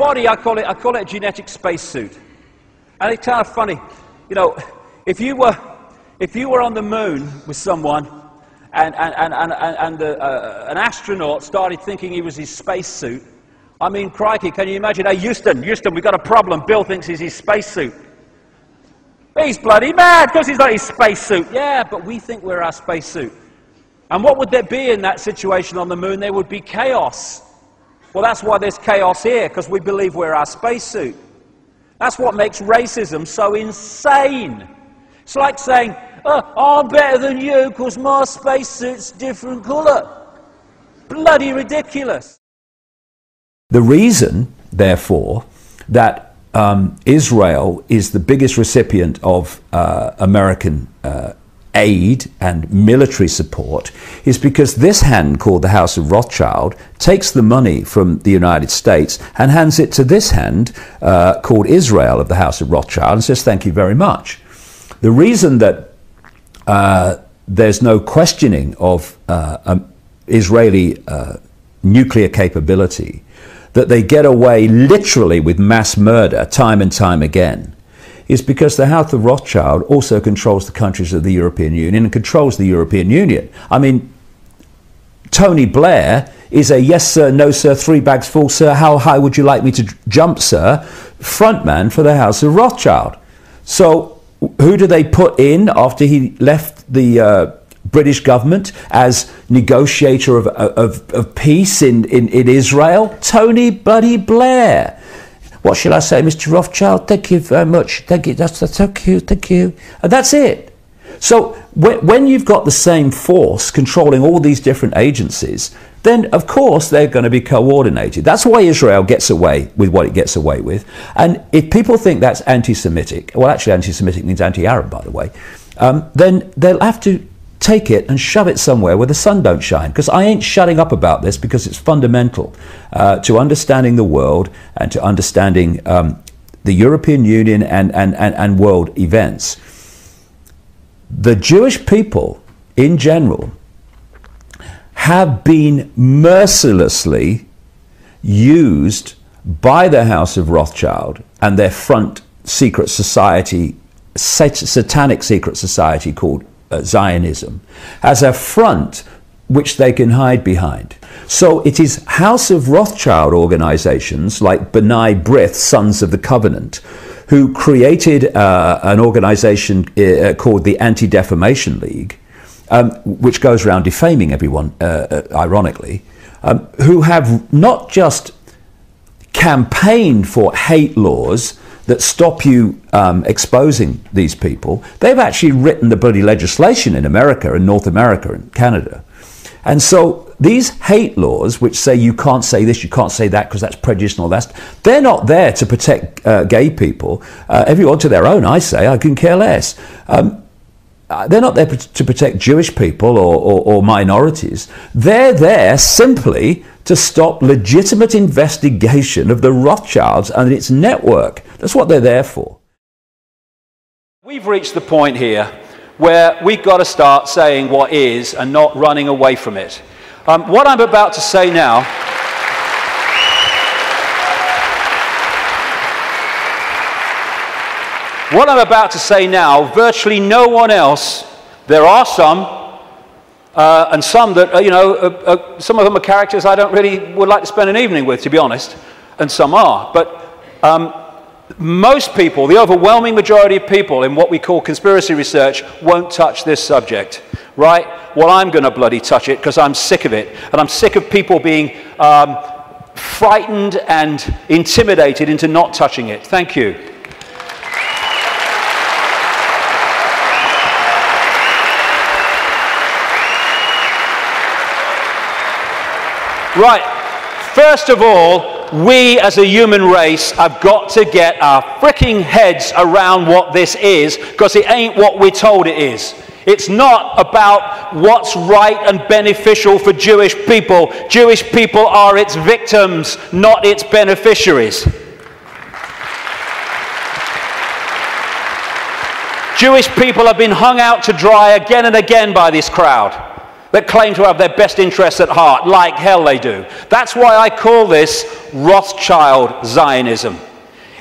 body, I call it a genetic spacesuit. And it's kind of funny, you know, if you were on the moon with someone and an astronaut started thinking he was his spacesuit, I mean, crikey, can you imagine? Hey, Houston, we've got a problem. Bill thinks he's his spacesuit. He's bloody mad because he's not his spacesuit. Yeah, but we think we're our spacesuit. And what would there be in that situation on the moon? There would be chaos. Well, that's why there's chaos here, because we believe we're our spacesuit. That's what makes racism so insane. It's like saying, oh, I'm better than you because my spacesuit's different colour. Bloody ridiculous. The reason, therefore, that Israel is the biggest recipient of American aid and military support is because this hand called the House of Rothschild takes the money from the United States and hands it to this hand called Israel of the House of Rothschild and says thank you very much. The reason that there's no questioning of Israeli nuclear capability, that they get away literally with mass murder time and time again, is because the House of Rothschild also controls the countries of the European Union and controls the European Union. I mean, Tony Blair is a yes sir, no sir, 3 bags full sir, how high would you like me to jump sir, frontman for the House of Rothschild. So who do they put in after he left the British government as negotiator of peace in Israel? Tony Buddy Blair. What shall I say, Mr. Rothschild? Thank you very much. Thank you. That's thank you. Thank you. And that's it. So when you've got the same force controlling all these different agencies, then of course they're going to be coordinated. That's why Israel gets away with what it gets away with. And if people think that's anti-Semitic, well, actually anti-Semitic means anti-Arab, by the way, then they'll have to take it and shove it somewhere where the sun don't shine, because I ain't shutting up about this, because it's fundamental to understanding the world and to understanding the European Union and world events. The Jewish people in general have been mercilessly used by the House of Rothschild and their front secret society, satanic secret society called Zionism, as a front which they can hide behind. So it is House of Rothschild organizations like B'nai B'rith, Sons of the Covenant, who created an organization called the Anti-Defamation League, which goes around defaming everyone, ironically, who have not just campaigned for hate laws that stop you exposing these people. They've actually written the bloody legislation in America and North America and Canada. And so these hate laws, which say you can't say this, you can't say that because that's prejudice and all that, they're not there to protect gay people. Everyone to their own, I say, I can care less. They're not there to protect Jewish people or minorities. They're there simply to stop legitimate investigation of the Rothschilds and its network. That's what they're there for. We've reached the point here where we've got to start saying what is and not running away from it. What I'm about to say now virtually no one else, there are some, and some that, you know, some of them are characters I don't really would like to spend an evening with, to be honest, and some are. But most people, the overwhelming majority of people in what we call conspiracy research, won't touch this subject, right? Well, I'm going to bloody touch it because I'm sick of it. And I'm sick of people being frightened and intimidated into not touching it. Thank you. Right, first of all, we as a human race have got to get our fricking heads around what this is, because it ain't what we're told it is. It's not about what's right and beneficial for Jewish people. Jewish people are its victims, not its beneficiaries. Jewish people have been hung out to dry again and again by this crowd. that claim to have their best interests at heart, like hell they do. That's why I call this Rothschild Zionism.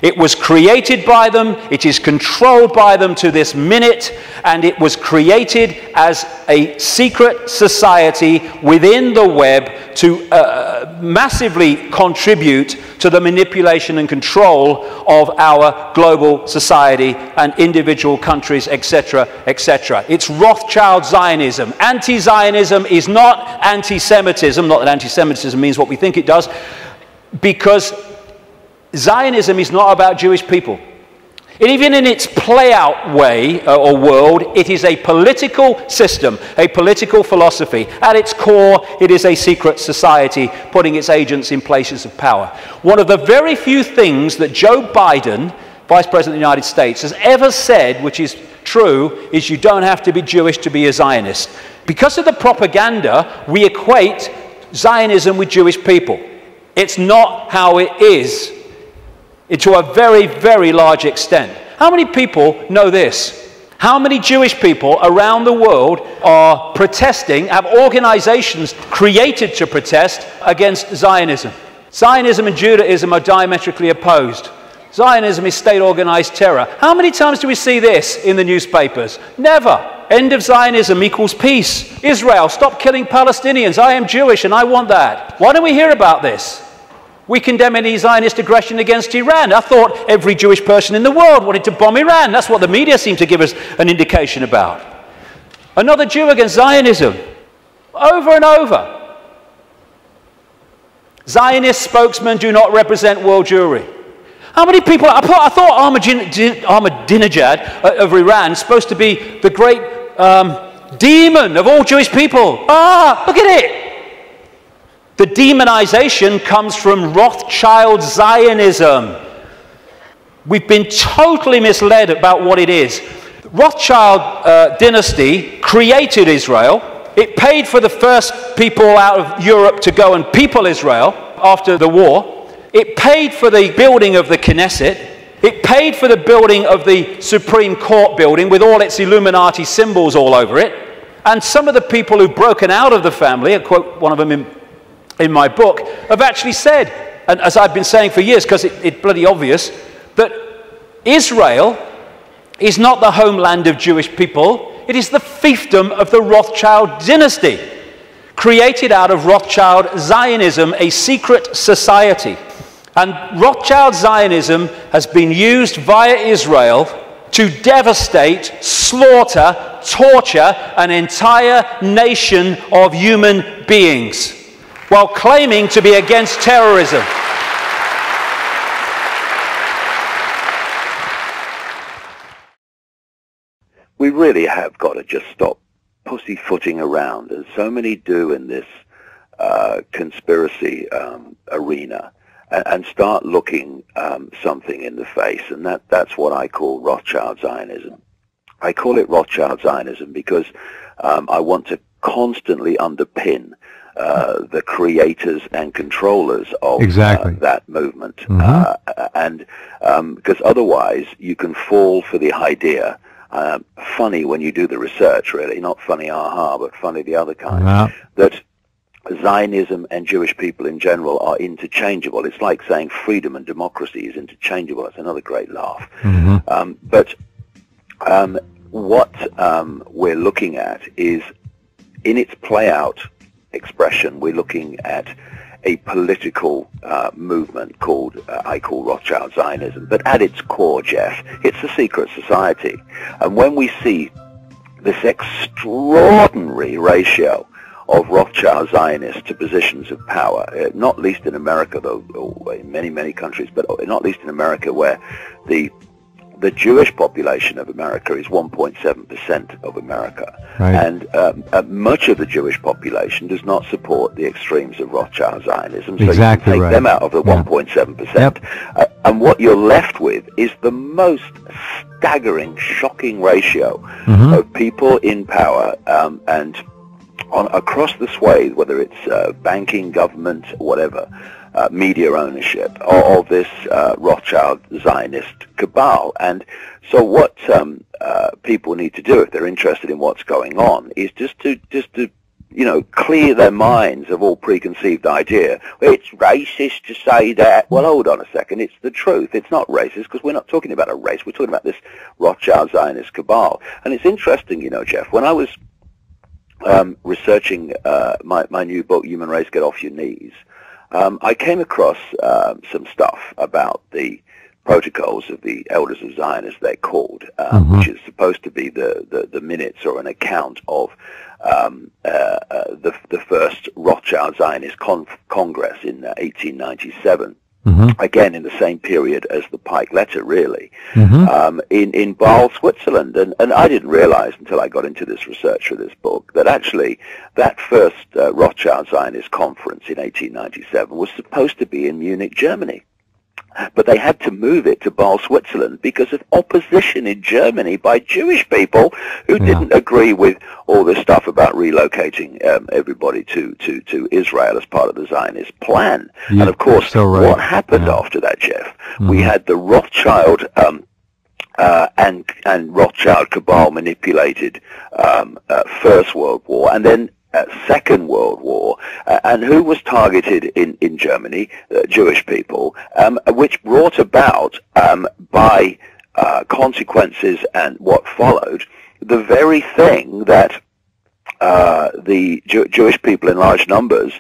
It was created by them, it is controlled by them to this minute, and it was created as a secret society within the web to massively contribute to the manipulation and control of our global society and individual countries, etc., etc. It's Rothschild Zionism. Anti-Zionism is not anti-Semitism, not that anti-Semitism means what we think it does, because Zionism is not about Jewish people. Even in its play-out way or world, it is a political system, a political philosophy. At its core, it is a secret society putting its agents in places of power. One of the very few things that Joe Biden, Vice President of the United States, has ever said, which is true, is you don't have to be Jewish to be a Zionist. Because of the propaganda, we equate Zionism with Jewish people. It's not how it is. To a very, very large extent. How many people know this? How many Jewish people around the world are protesting, have organizations created to protest against Zionism? Zionism and Judaism are diametrically opposed. Zionism is state-organized terror. How many times do we see this in the newspapers? Never. End of Zionism equals peace. Israel, stop killing Palestinians. I am Jewish and I want that. Why don't we hear about this? We condemn any Zionist aggression against Iran. I thought every Jewish person in the world wanted to bomb Iran. That's what the media seem to give us an indication about. Another Jew against Zionism. Over and over. Zionist spokesmen do not represent world Jewry. How many people, I thought Ahmadinejad of Iran is supposed to be the great demon of all Jewish people. Ah, look at it. The demonization comes from Rothschild Zionism. We've been totally misled about what it is. Rothschild dynasty created Israel. It paid for the first people out of Europe to go and people Israel after the war. It paid for the building of the Knesset. It paid for the building of the Supreme Court building with all its Illuminati symbols all over it. And some of the people who've broken out of the family, I quote one of them in my book, have actually said, and as I've been saying for years, because it's bloody obvious, that Israel is not the homeland of Jewish people, it is the fiefdom of the Rothschild dynasty, created out of Rothschild Zionism, a secret society. And Rothschild Zionism has been used via Israel to devastate, slaughter, torture an entire nation of human beings, while claiming to be against terrorism. We really have got to just stop pussyfooting around, as so many do in this conspiracy arena, and start looking something in the face. And that's what I call Rothschild Zionism. I call it Rothschild Zionism because I want to constantly underpin the creators and controllers of that movement. And because otherwise you can fall for the idea, funny when you do the research, really, not funny aha, but funny the other kind, that Zionism and Jewish people in general are interchangeable. It's like saying freedom and democracy is interchangeable. That's another great laugh. But what we're looking at is, in its play-out expression, we're looking at a political movement called, I call Rothschild Zionism. But at its core, Jeff, it's a secret society. And when we see this extraordinary ratio of Rothschild Zionists to positions of power, not least in America, though, or in many, many countries, but not least in America, where the Jewish population of America is 1.7% of America. And much of the Jewish population does not support the extremes of Rothschild Zionism. So you can take them out of the 1.7%. And what you're left with is the most staggering, shocking ratio of people in power and across the swathe, whether it's banking, government, whatever, media ownership of this Rothschild Zionist cabal. And so what people need to do, if they're interested in what's going on, is just to you know, clear their minds of all preconceived idea. It's racist to say that. Well, hold on a second. It's the truth. It's not racist because we're not talking about a race. We're talking about this Rothschild Zionist cabal. And it's interesting, you know, Jeff, when I was researching my new book, Human Race, Get Off Your Knees, I came across some stuff about the protocols of the Elders of Zion, as they're called, which is supposed to be the minutes or an account of the first Rothschild Zionist Congress in 1897. Again, in the same period as the Pike Letter, really, in Basel, Switzerland. And I didn't realize until I got into this research for this book that actually that first Rothschild Zionist conference in 1897 was supposed to be in Munich, Germany. But they had to move it to Basel, Switzerland, because of opposition in Germany by Jewish people who didn't agree with all this stuff about relocating everybody to Israel as part of the Zionist plan. And of course, what happened after that, Jeff? We had the Rothschild and Rothschild cabal manipulated First World War, and then Second World War, and who was targeted in Germany? Jewish people, which brought about by consequences and what followed the very thing that the Jewish people in large numbers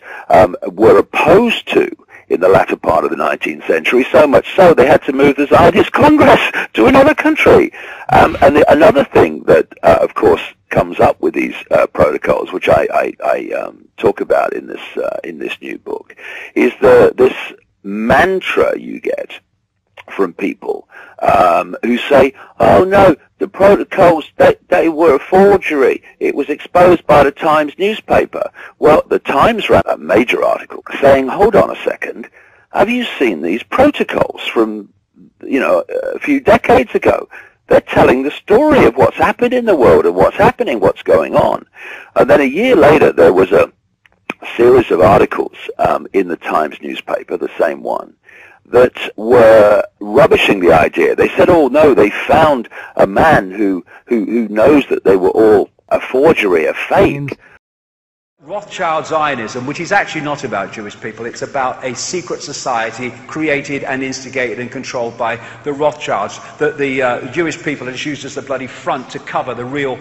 were opposed to in the latter part of the 19th century, so much so they had to move the Zionist Congress to another country. And another thing that, of course, comes up with these protocols, which I talk about in this new book, is this mantra you get from people who say, "Oh no, the protocols they were a forgery. It was exposed by the Times newspaper." Well, the Times ran a major article saying, "Hold on a second, have you seen these protocols from, you know, a few decades ago? They're telling the story of what's happened in the world and what's happening, what's going on." And then a year later, there was a series of articles in the Times newspaper, the same one, that were rubbishing the idea. They said, "Oh no, they found a man who knows that they were all a forgery, a fake." Rothschild Zionism, which is actually not about Jewish people, it's about a secret society created and instigated and controlled by the Rothschilds, that the Jewish people had used as the bloody front to cover the real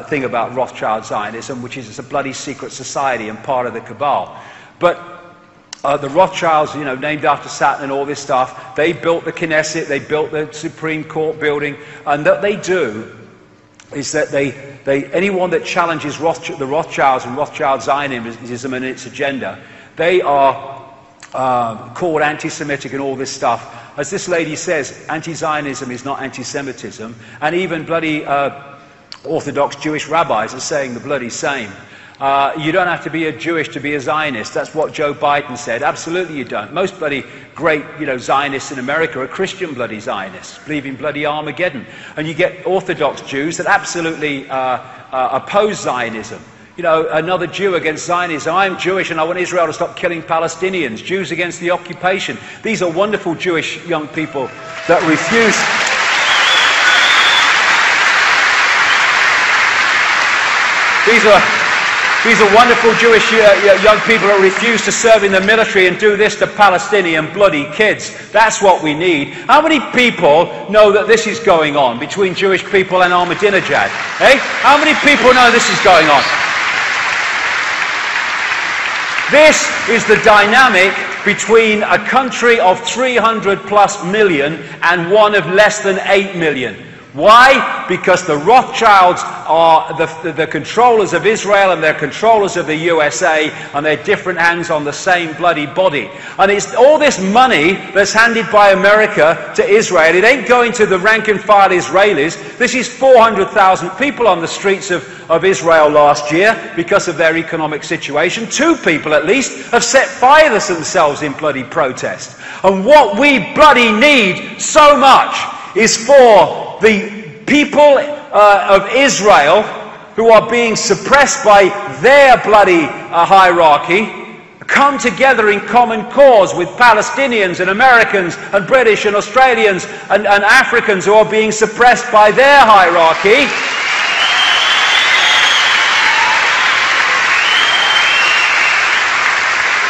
thing about Rothschild Zionism, which is it's a bloody secret society and part of the cabal. But the Rothschilds, you know, named after Saturn and all this stuff, they built the Knesset, they built the Supreme Court building, and what they do is that anyone that challenges the Rothschilds and Rothschild Zionism and its agenda, they are called anti-Semitic and all this stuff. As this lady says, anti-Zionism is not anti-Semitism, and even bloody Orthodox Jewish rabbis are saying the bloody same. You don't have to be a Jewish to be a Zionist. That's what Joe Biden said. Absolutely you don't. Most bloody great, you know, Zionists in America are Christian bloody Zionists, believe in bloody Armageddon. And you get Orthodox Jews that absolutely oppose Zionism. You know, another Jew against Zionism. I'm Jewish and I want Israel to stop killing Palestinians. Jews against the occupation. These are wonderful Jewish young people that refuse. These are wonderful Jewish young people that refuse to serve in the military and do this to Palestinian bloody kids. That's what we need. How many people know that this is going on between Jewish people and Ahmadinejad? Eh? How many people know this is going on? This is the dynamic between a country of 300+ million and one of less than 8 million. Why? Because the Rothschilds are the controllers of Israel and they're controllers of the USA, and they're different hands on the same bloody body. And it's all this money that's handed by America to Israel. It ain't going to the rank and file Israelis. This is 400,000 people on the streets of Israel last year because of their economic situation. 2 people at least have set fire to themselves in bloody protest. And what we bloody need so much is for the people of Israel who are being suppressed by their bloody hierarchy come together in common cause with Palestinians and Americans and British and Australians and Africans who are being suppressed by their hierarchy.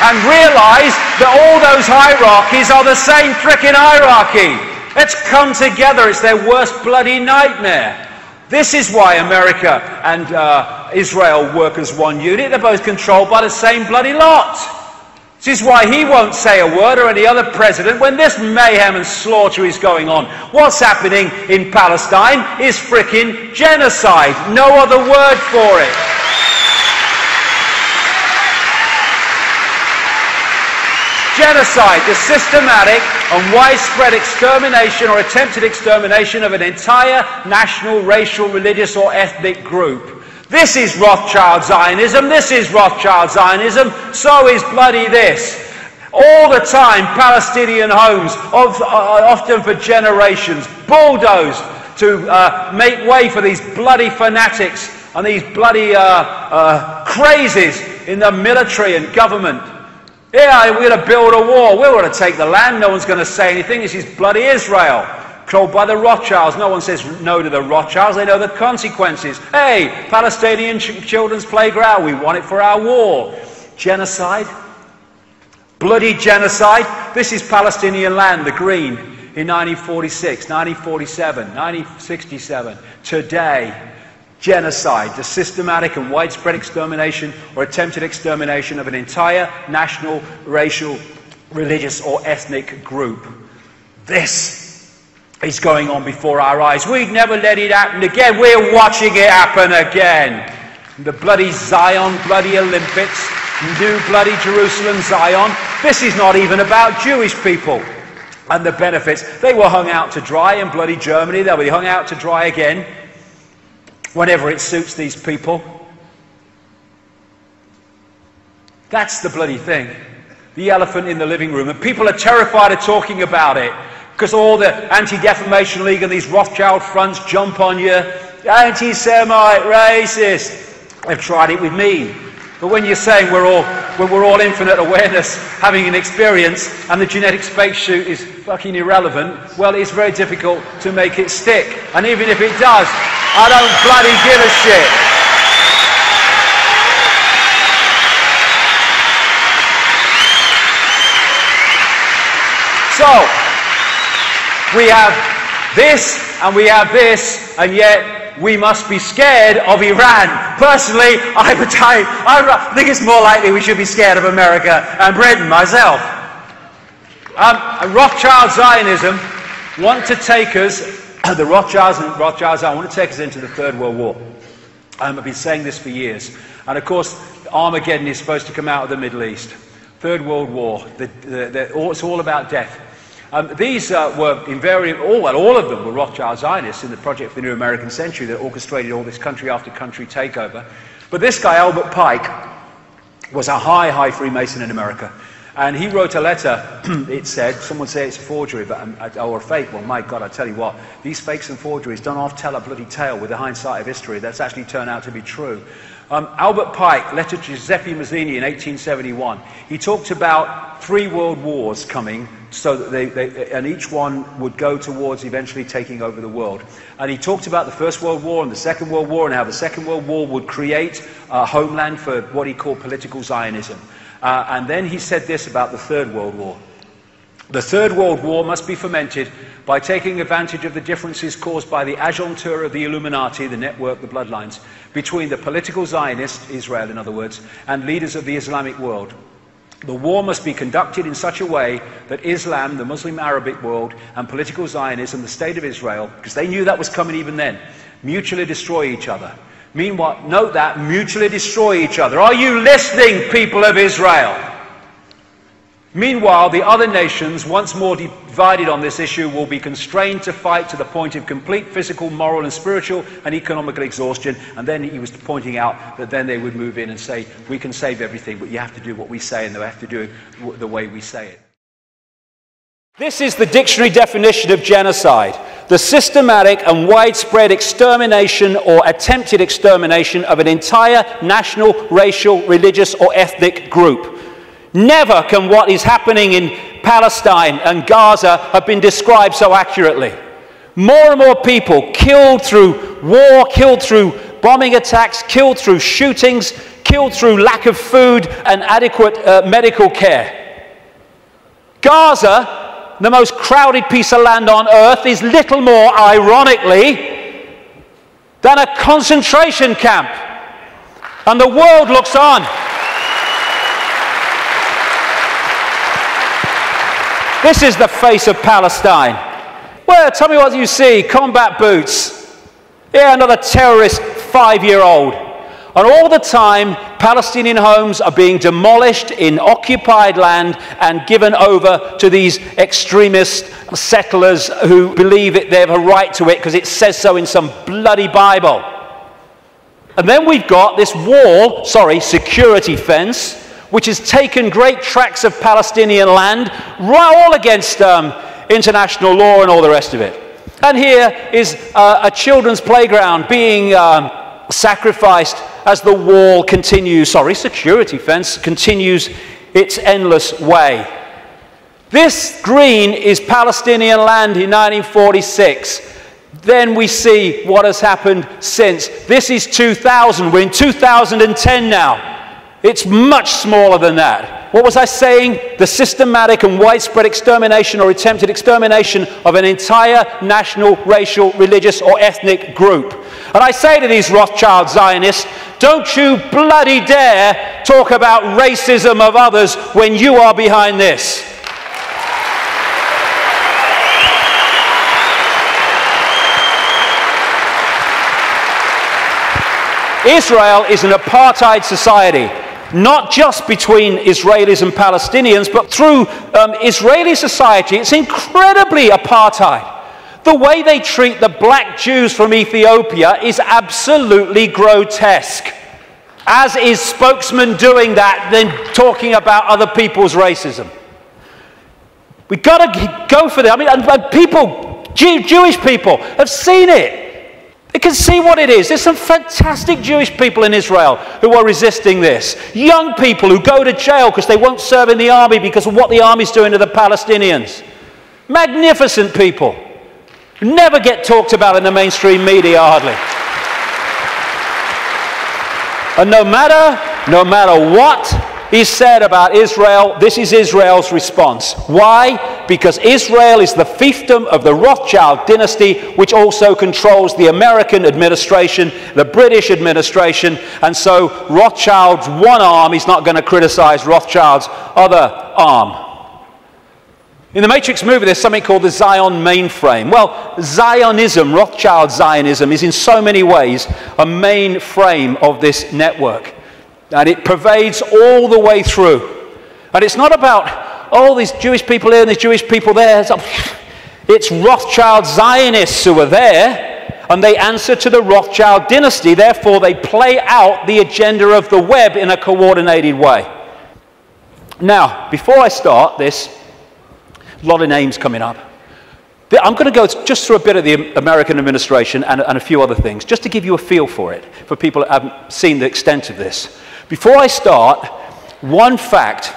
and realize that all those hierarchies are the same frickin' hierarchy. Let's come together. It's their worst bloody nightmare. This is why America and Israel work as one unit. They're both controlled by the same bloody lot. This is why he won't say a word, or any other president, when this mayhem and slaughter is going on. What's happening in Palestine is frickin' genocide. No other word for it. Genocide, the systematic and widespread extermination or attempted extermination of an entire national, racial, religious or ethnic group. This is Rothschild Zionism, this is Rothschild Zionism, so is bloody this. All the time, Palestinian homes, often for generations, bulldozed to make way for these bloody fanatics and these bloody crazies in the military and government. Yeah, we're going to build a wall. We're going to take the land. No one's going to say anything. This is bloody Israel, controlled by the Rothschilds. No one says no to the Rothschilds. They know the consequences. Hey, Palestinian children's playground. We want it for our wall. Genocide. Bloody genocide. This is Palestinian land, the green, in 1946, 1947, 1967. Today. Genocide, the systematic and widespread extermination or attempted extermination of an entire national, racial, religious or ethnic group. This is going on before our eyes. We'd never let it happen again. We're watching it happen again. The bloody Zion, bloody Olympics, new bloody Jerusalem, Zion. This is not even about Jewish people and the benefits. They were hung out to dry in bloody Germany. They'll be hung out to dry again whenever it suits these people. That's the bloody thing. The elephant in the living room. And people are terrified of talking about it because all the Anti-Defamation League and these Rothschild fronts jump on you. Anti-Semite, racist. They've tried it with me. But when you're saying when we're all infinite awareness, having an experience, and the genetic spacesuit is fucking irrelevant, well, it's very difficult to make it stick. And even if it does, I don't bloody give a shit. So, we have this, and we have this, and yet we must be scared of Iran. Personally, I think it's more likely we should be scared of America and Britain, myself. Rothschild Zionism want to take us, the Rothschilds want to take us into the Third World War. I've been saying this for years. And of course, Armageddon is supposed to come out of the Middle East. Third World War. It's all about death. These were invariably, all of them were Rothschild Zionists in the Project for the New American Century that orchestrated all this country after country takeover. But this guy, Albert Pike, was a high Freemason in America. And he wrote a letter, it said, some would say it's a forgery or a fake. Well, my God, I tell you what, these fakes and forgeries don't often tell a bloody tale with the hindsight of history. That's actually turned out to be true. Albert Pike, letter to Giuseppe Mazzini in 1871, he talked about 3 world wars coming, so that and each one would go towards eventually taking over the world. And he talked about the First World War and the Second World War, and how the Second World War would create a homeland for what he called political Zionism. And then he said this about the Third World War. The Third World War must be fomented by taking advantage of the differences caused by the agentur of the Illuminati, the network, the bloodlines, between the political Zionists, Israel in other words, and leaders of the Islamic world. The war must be conducted in such a way that Islam, the Muslim Arabic world, and political Zionism, the State of Israel, because they knew that was coming even then, mutually destroy each other. Meanwhile, note that, mutually destroy each other. Are you listening, people of Israel? Meanwhile, the other nations, once more divided on this issue, will be constrained to fight to the point of complete physical, moral and spiritual and economical exhaustion. And then he was pointing out that then they would move in and say, we can save everything, but you have to do what we say, and they have to do it the way we say it. This is the dictionary definition of genocide: the systematic and widespread extermination or attempted extermination of an entire national, racial, religious or ethnic group. Never can what is happening in Palestine and Gaza have been described so accurately. More and more people killed through war, killed through bombing attacks, killed through shootings, killed through lack of food and adequate medical care. Gaza, the most crowded piece of land on earth, is little more, ironically, than a concentration camp. And the world looks on. This is the face of Palestine. Well, tell me what you see. Combat boots. Yeah, another terrorist 5-year-old. And all the time, Palestinian homes are being demolished in occupied land and given over to these extremist settlers who believe they have a right to it because it says so in some bloody Bible. And then we've got this security fence, which has taken great tracts of Palestinian land, all against international law and all the rest of it. And here is a children's playground being sacrificed as the wall continues, security fence continues its endless way. This green is Palestinian land in 1946. Then we see what has happened since. This is 2000. We're in 2010 now. It's much smaller than that. What was I saying? The systematic and widespread extermination or attempted extermination of an entire national, racial, religious or ethnic group. And I say to these Rothschild Zionists, don't you bloody dare talk about racism of others when you are behind this. Israel is an apartheid society. Not just between Israelis and Palestinians, but through Israeli society. It's incredibly apartheid. The way they treat the black Jews from Ethiopia is absolutely grotesque. As is spokesman doing that, then talking about other people's racism. We've got to go for that. I mean, and people, Jewish people, have seen it. They can see what it is. There's some fantastic Jewish people in Israel who are resisting this. Young people who go to jail because they won't serve in the army because of what the army's doing to the Palestinians. Magnificent people. Never get talked about in the mainstream media, hardly. And no matter what is said about Israel, this is Israel's response. Why? Because Israel is the fiefdom of the Rothschild dynasty, which also controls the American administration, the British administration, and so Rothschild's one arm is not going to criticize Rothschild's other arm. In the Matrix movie, there's something called the Zion mainframe. Well, Zionism, Rothschild Zionism, is in so many ways a mainframe of this network. And it pervades all the way through. And it's not about, these Jewish people here and these Jewish people there. It's Rothschild Zionists who are there, and they answer to the Rothschild dynasty. Therefore, they play out the agenda of the web in a coordinated way. Now, before I start this, a lot of names coming up. I'm going to go just through a bit of the American administration and a few other things, just to give you a feel for it, for people that haven't seen the extent of this. Before I start, one fact.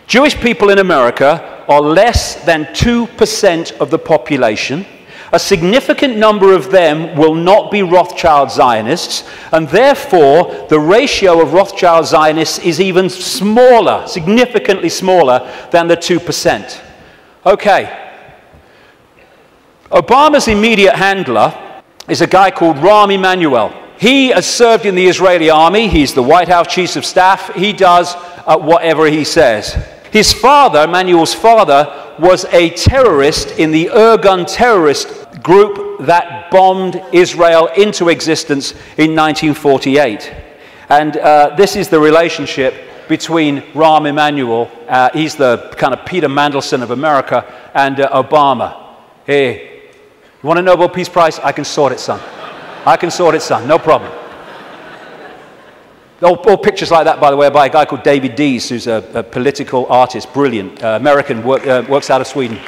Jewish people in America are less than 2% of the population. A significant number of them will not be Rothschild Zionists, and therefore the ratio of Rothschild Zionists is even smaller, significantly smaller than the 2%. Okay. Obama's immediate handler is a guy called Rahm Emanuel. He has served in the Israeli army. He's the White House Chief of Staff. He does whatever he says. His father, Emanuel's father, was a terrorist in the Irgun terrorist group that bombed Israel into existence in 1948. And this is the relationship between Rahm Emanuel, he's the kind of Peter Mandelson of America, and Obama. Hey, you want a Nobel Peace Prize? I can sort it, son. I can sort it, son. No problem. All pictures like that, by the way, are by a guy called David Dees, who's a political artist, brilliant, American, works out of Sweden.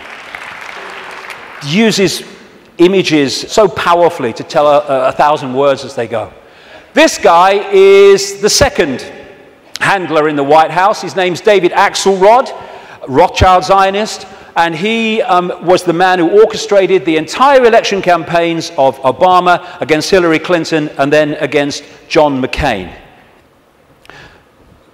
Uses images so powerfully to tell 1,000 words as they go. This guy is the second handler in the White House. His name's David Axelrod, Rothschild Zionist. And he was the man who orchestrated the entire election campaigns of Obama against Hillary Clinton and then against John McCain.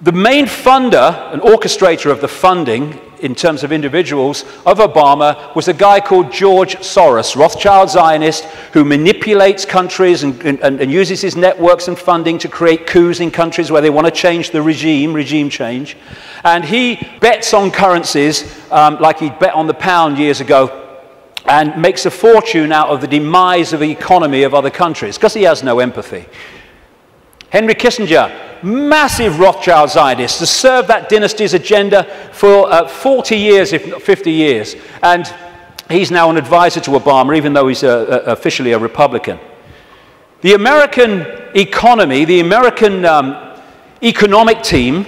The main funder and orchestrator of the funding in terms of individuals of Obama was a guy called George Soros, Rothschild Zionist, who manipulates countries and uses his networks and funding to create coups in countries where they want to change the regime change. And he bets on currencies like he bet on the pound years ago, and makes a fortune out of the demise of the economy of other countries because he has no empathy. Henry Kissinger, massive Rothschild Zionist, has served that dynasty's agenda for 40 years, if not 50 years. And he's now an advisor to Obama, even though he's officially a Republican. The American economy, the American economic team,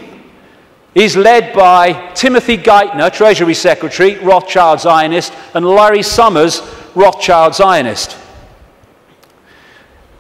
is led by Timothy Geithner, Treasury Secretary, Rothschild Zionist, and Larry Summers, Rothschild Zionist.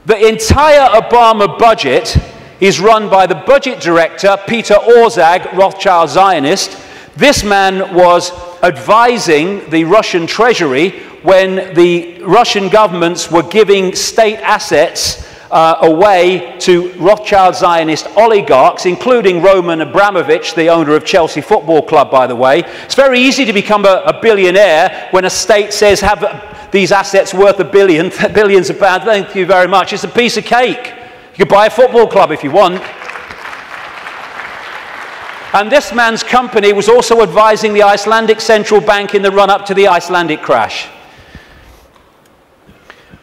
The entire Obama budget is run by the budget director, Peter Orszag, Rothschild Zionist. This man was advising the Russian treasury when the Russian governments were giving state assets away to Rothschild Zionist oligarchs, including Roman Abramovich, the owner of Chelsea Football Club, by the way. It's very easy to become a billionaire when a state says, have these assets worth billions of pounds. Thank you very much. It's a piece of cake. You could buy a football club if you want. And this man's company was also advising the Icelandic Central Bank in the run-up to the Icelandic crash.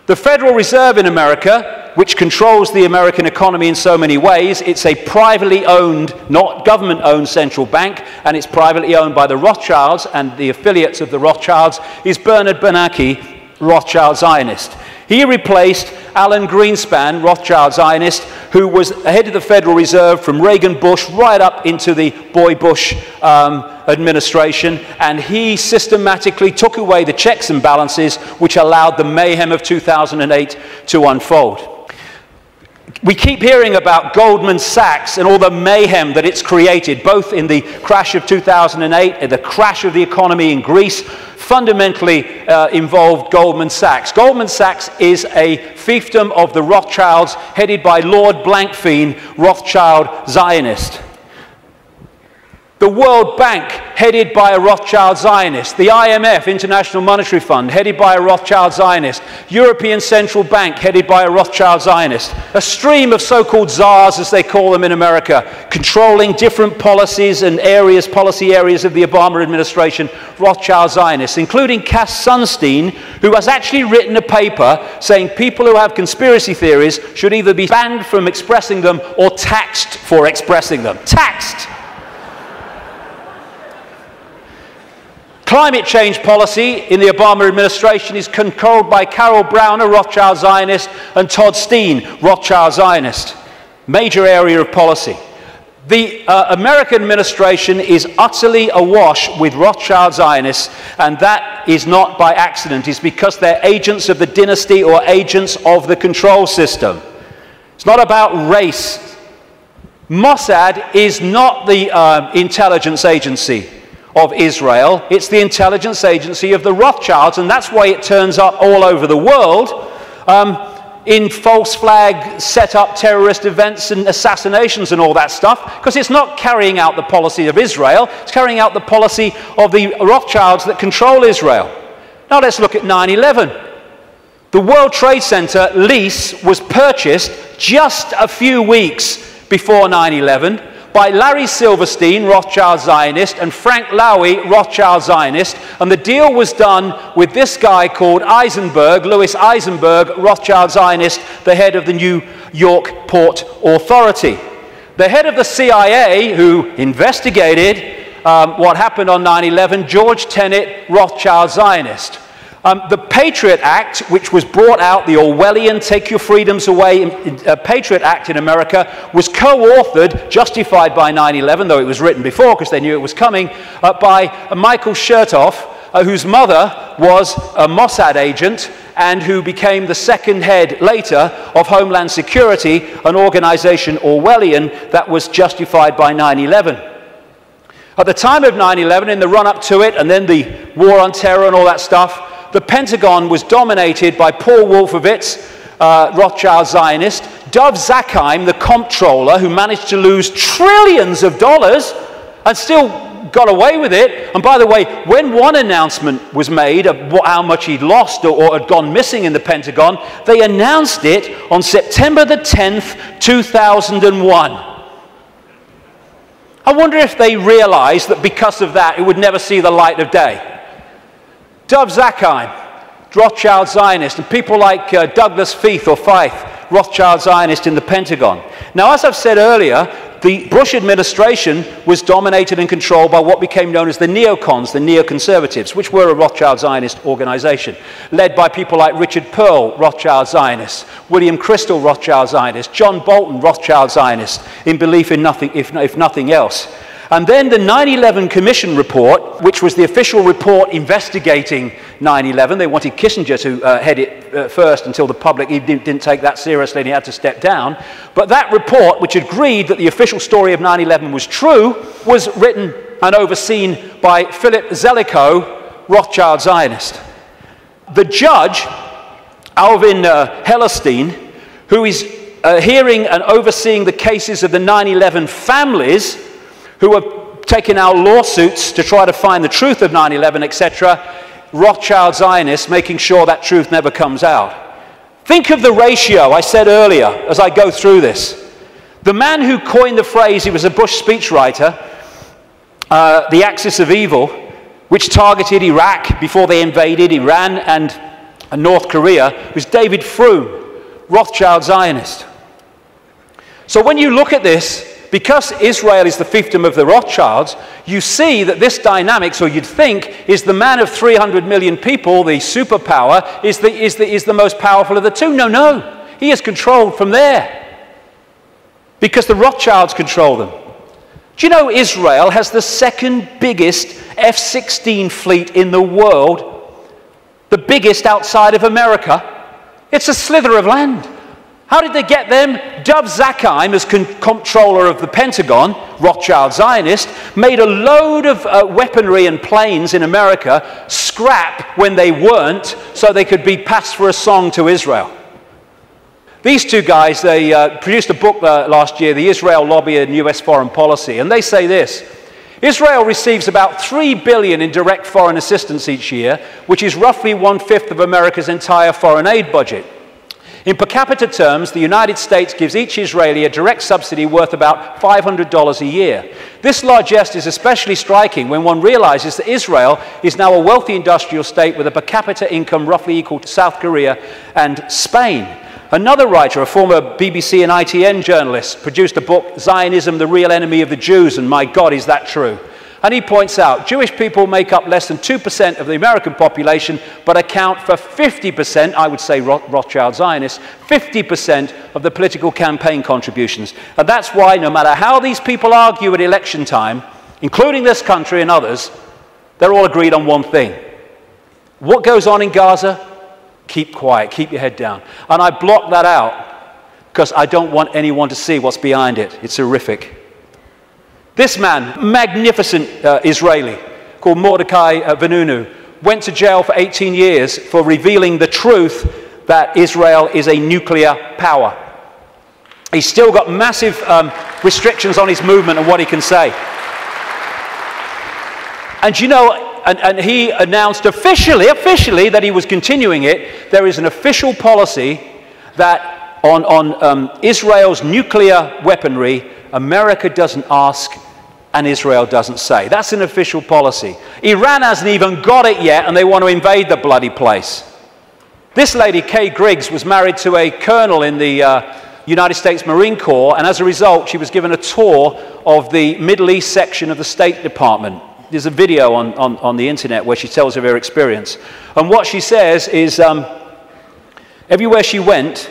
The Federal Reserve in America, which controls the American economy in so many ways, it's a privately owned, not government-owned central bank, and it's privately owned by the Rothschilds and the affiliates of the Rothschilds, is Bernard Bernanke, Rothschild Zionist. He replaced Alan Greenspan, Rothschild Zionist, who was head of the Federal Reserve from Reagan Bush right up into the Boy Bush administration, and he systematically took away the checks and balances which allowed the mayhem of 2008 to unfold. We keep hearing about Goldman Sachs and all the mayhem that it's created, both in the crash of 2008 and the crash of the economy in Greece. Fundamentally involved Goldman Sachs. Goldman Sachs is a fiefdom of the Rothschilds, headed by Lord Blankfein, Rothschild Zionist. The World Bank, headed by a Rothschild Zionist. The IMF, International Monetary Fund, headed by a Rothschild Zionist. European Central Bank, headed by a Rothschild Zionist. A stream of so-called czars, as they call them in America, controlling different policies and policy areas of the Obama administration, Rothschild Zionists, including Cass Sunstein, who has actually written a paper saying people who have conspiracy theories should either be banned from expressing them or taxed for expressing them. Taxed! Climate change policy in the Obama administration is controlled by Carol Browner, Rothschild Zionist, and Todd Steen, Rothschild Zionist. Major area of policy. The American administration is utterly awash with Rothschild Zionists, and that is not by accident. It's because they're agents of the dynasty or agents of the control system. It's not about race. Mossad is not the intelligence agency of Israel. It's the intelligence agency of the Rothschilds, and that's why it turns up all over the world in false flag set up terrorist events and assassinations and all that stuff, because it's not carrying out the policy of Israel, it's carrying out the policy of the Rothschilds that control Israel. Now let's look at 9/11. The World Trade Center lease was purchased just a few weeks before 9/11 by Larry Silverstein, Rothschild Zionist, and Frank Lowy, Rothschild Zionist, and the deal was done with this guy called Eisenberg, Louis Eisenberg, Rothschild Zionist, the head of the New York Port Authority. The head of the CIA, who investigated what happened on 9/11, George Tenet, Rothschild Zionist. The Patriot Act, which was brought out, the Orwellian Take Your Freedoms Away Patriot Act in America, was co-authored, justified by 9/11, though it was written before because they knew it was coming, by Michael Chertoff, whose mother was a Mossad agent and who became the second head later of Homeland Security, an organization Orwellian that was justified by 9/11. At the time of 9/11, in the run-up to it, and then the war on terror and all that stuff, the Pentagon was dominated by Paul Wolfowitz, Rothschild Zionist, Dov Zakheim, the comptroller, who managed to lose trillions of dollars and still got away with it. And by the way, when one announcement was made of how much he'd lost or had gone missing in the Pentagon, they announced it on September the 10th, 2001. I wonder if they realized that because of that, it would never see the light of day. Dov Zakheim, Rothschild Zionist, and people like Douglas Feith or Feith, Rothschild Zionist in the Pentagon. Now, as I've said earlier, the Bush administration was dominated and controlled by what became known as the neocons, the neoconservatives, which were a Rothschild Zionist organization, led by people like Richard Pearl, Rothschild Zionist, William Crystal, Rothschild Zionist, John Bolton, Rothschild Zionist, in belief in nothing, if nothing else. And then the 9/11 Commission report, which was the official report investigating 9/11. They wanted Kissinger to head it first until the public didn't take that seriously and he had to step down. But that report, which agreed that the official story of 9/11 was true, was written and overseen by Philip Zelikow, Rothschild Zionist. The judge, Alvin Hellerstein, who is hearing and overseeing the cases of the 9/11 families, who are taking out lawsuits to try to find the truth of 9/11, etc., Rothschild Zionists making sure that truth never comes out. Think of the ratio I said earlier as I go through this. The man who coined the phrase, he was a Bush speechwriter, the axis of evil, which targeted Iraq before they invaded Iran and North Korea, was David Froome, Rothschild Zionist. So when you look at this, because Israel is the fiefdom of the Rothschilds, you see that this dynamics, or you'd think, is the man of 300 million people, the superpower, is the most powerful of the two. No. He is controlled from there. Because the Rothschilds control them. Do you know Israel has the second biggest F-16 fleet in the world? The biggest outside of America? It's a slither of land. How did they get them? Dov Zakheim, as comptroller of the Pentagon, Rothschild Zionist, made a load of weaponry and planes in America scrap when they weren't, so they could be passed for a song to Israel. These two guys, they produced a book last year, The Israel Lobby and U.S. Foreign Policy, and they say this: Israel receives about $3 billion in direct foreign assistance each year, which is roughly 1/5 of America's entire foreign aid budget. In per capita terms, the United States gives each Israeli a direct subsidy worth about $500 a year. This largesse is especially striking when one realizes that Israel is now a wealthy industrial state with a per capita income roughly equal to South Korea and Spain. Another writer, a former BBC and ITN journalist, produced a book, Zionism, the Real Enemy of the Jews, and my God, is that true? And he points out, Jewish people make up less than 2% of the American population, but account for 50%, I would say Rothschild Zionists, 50% of the political campaign contributions. And that's why, no matter how these people argue at election time, including this country and others, they're all agreed on one thing. What goes on in Gaza? Keep quiet, keep your head down. And I block that out because I don't want anyone to see what's behind it. It's horrific. This man, magnificent Israeli, called Mordecai Vanunu, went to jail for 18 years for revealing the truth that Israel is a nuclear power. He's still got massive restrictions on his movement and what he can say. And you know, and he announced officially that he was continuing it. There is an official policy that on Israel's nuclear weaponry, America doesn't ask and Israel doesn't say. That's an official policy. Iran hasn't even got it yet, and they want to invade the bloody place. This lady, Kay Griggs, was married to a colonel in the United States Marine Corps, and as a result, she was given a tour of the Middle East section of the State Department. There's a video on the internet where she tells of her experience. And what she says is, everywhere she went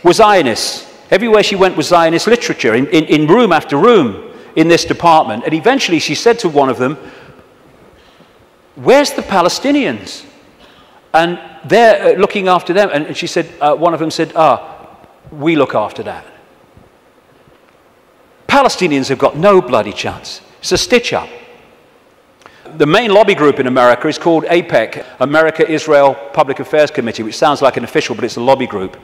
was Zionists. Everywhere she went was Zionist literature, in room after room in this department. And eventually she said to one of them, "Where's the Palestinians?" And they're looking after them. And she said, one of them said, "We look after that." Palestinians have got no bloody chance. It's a stitch-up. The main lobby group in America is called AIPAC, America-Israel Public Affairs Committee, which sounds like an official, but it's a lobby group.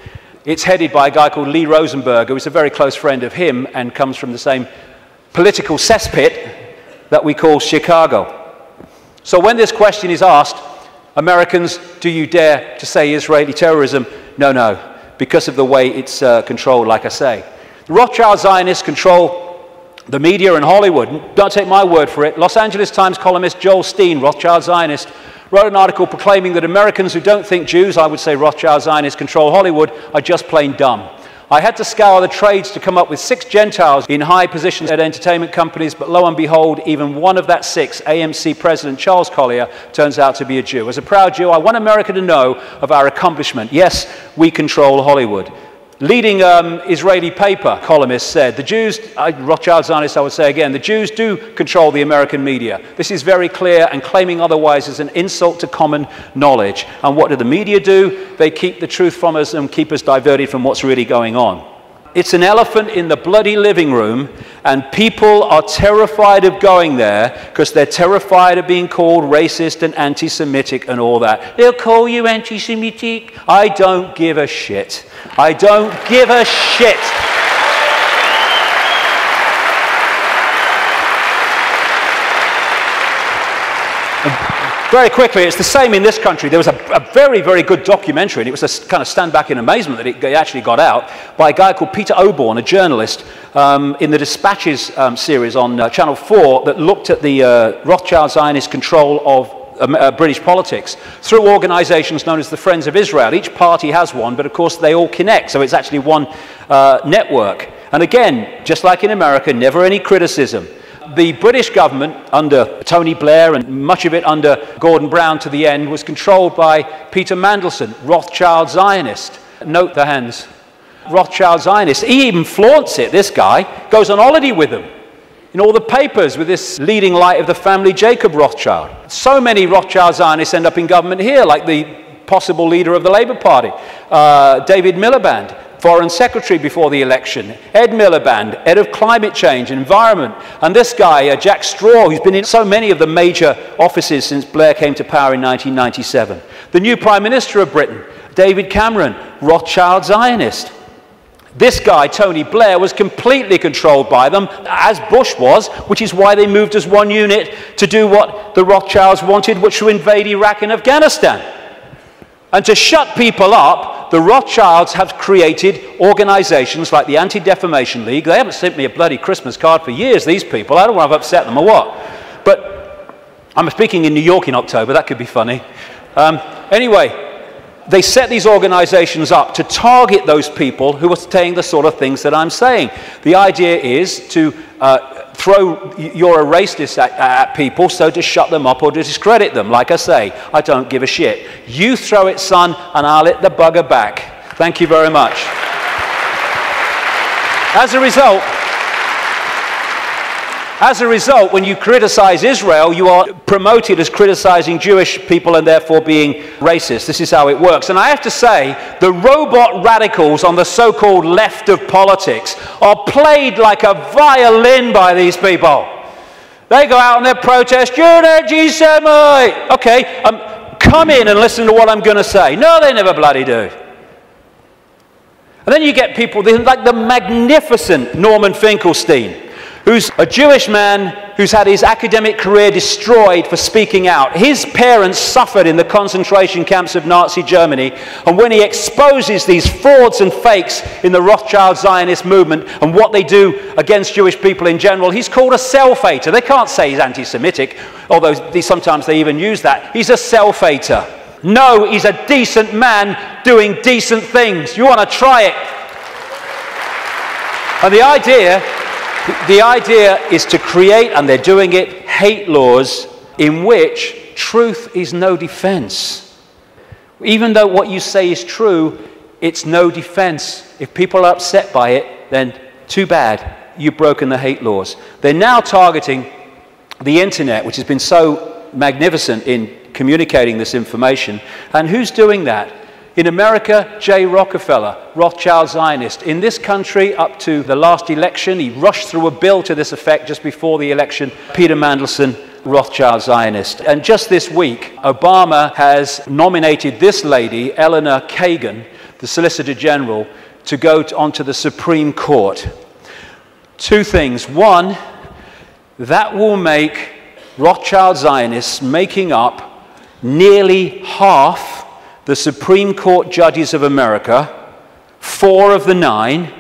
It's headed by a guy called Lee Rosenberg, who is a very close friend of him and comes from the same political cesspit that we call Chicago. So when this question is asked, Americans, do you dare to say Israeli terrorism? No, no, because of the way it's controlled, like I say. The Rothschild Zionists control the media and Hollywood. Don't take my word for it. Los Angeles Times columnist Joel Steen, Rothschild Zionist, wrote an article proclaiming that Americans who don't think Jews, I would say Rothschild Zionists, control Hollywood, are just plain dumb. I had to scour the trades to come up with 6 Gentiles in high positions at entertainment companies, but lo and behold, even one of that 6, AMC President Charles Collier, turns out to be a Jew. As a proud Jew, I want America to know of our accomplishment. Yes, we control Hollywood. Leading Israeli paper columnist said, the Jews, Rothschild Zionists I would say again, the Jews do control the American media. This is very clear, and claiming otherwise is an insult to common knowledge. And what do the media do? They keep the truth from us and keep us diverted from what's really going on. It's an elephant in the bloody living room, and people are terrified of going there because they're terrified of being called racist and anti-Semitic and all that. They'll call you anti-Semitic. I don't give a shit. I don't give a shit. Very quickly, it's the same in this country. There was a very, very good documentary, and it was a kind of stand back in amazement that it actually got out, by a guy called Peter Oborn, a journalist, in the Dispatches series on Channel 4 that looked at the Rothschild Zionist control of British politics through organizations known as the Friends of Israel. Each party has one, but of course they all connect, so it's actually one network. And again, just like in America, never any criticism. The British government, under Tony Blair and much of it under Gordon Brown to the end, was controlled by Peter Mandelson, Rothschild Zionist. Note the hands. Rothschild Zionist. He even flaunts it, this guy. Goes on holiday with them. In all the papers with this leading light of the family Jacob Rothschild. So many Rothschild Zionists end up in government here, like the possible leader of the Labour Party, David Miliband, Foreign Secretary before the election, Ed Miliband, Head of Climate Change and Environment, and this guy, Jack Straw, who's been in so many of the major offices since Blair came to power in 1997. The new Prime Minister of Britain, David Cameron, Rothschild Zionist. This guy, Tony Blair, was completely controlled by them, as Bush was, which is why they moved as one unit to do what the Rothschilds wanted, which was to invade Iraq and Afghanistan. And to shut people up, the Rothschilds have created organizations like the Anti-Defamation League. They haven't sent me a bloody Christmas card for years, these people. I don't want to upset them or what. But I'm speaking in New York in October. That could be funny. Anyway, they set these organizations up to target those people who are saying the sort of things that I'm saying. The idea is to throw you're a racist at people, so to shut them up or to discredit them. Like I say, I don't give a shit. You throw it, son, and I'll hit the bugger back. Thank you very much. As a result, when you criticize Israel, you are promoted as criticizing Jewish people and therefore being racist. This is how it works. And I have to say, the robot radicals on the so-called left of politics are played like a violin by these people. They go out and they protest, you're an anti-Semite. Okay, come in and listen to what I'm going to say. No, they never bloody do. And then you get people like the magnificent Norman Finkelstein, who's a Jewish man who's had his academic career destroyed for speaking out. His parents suffered in the concentration camps of Nazi Germany, and when he exposes these frauds and fakes in the Rothschild Zionist movement and what they do against Jewish people in general, he's called a self-hater. They can't say he's anti-Semitic, although sometimes they even use that. He's a self-hater. No, he's a decent man doing decent things. You want to try it? And the idea is to create, and they're doing it, hate laws in which truth is no defense. Even though what you say is true, it's no defense. If people are upset by it, then too bad, you've broken the hate laws. They're now targeting the internet, which has been so magnificent in communicating this information. And who's doing that? In America, J. Rockefeller, Rothschild Zionist. In this country, up to the last election, he rushed through a bill to this effect just before the election, Peter Mandelson, Rothschild Zionist. And just this week, Obama has nominated this lady, Eleanor Kagan, the Solicitor General, to go onto the Supreme Court. Two things. One, that will make Rothschild Zionists making up nearly half the Supreme Court judges of America, 4 of the 9,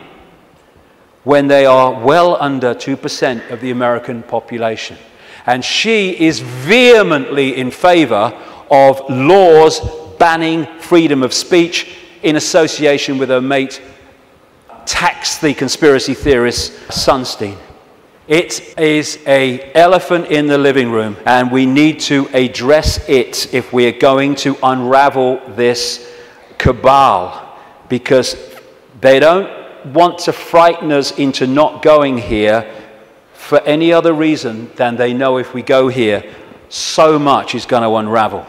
when they are well under 2% of the American population. And she is vehemently in favor of laws banning freedom of speech in association with her mate, tax the conspiracy theorist Sunstein. It is an elephant in the living room, and we need to address it if we are going to unravel this cabal, because they don't want to frighten us into not going here for any other reason than they know if we go here, so much is going to unravel.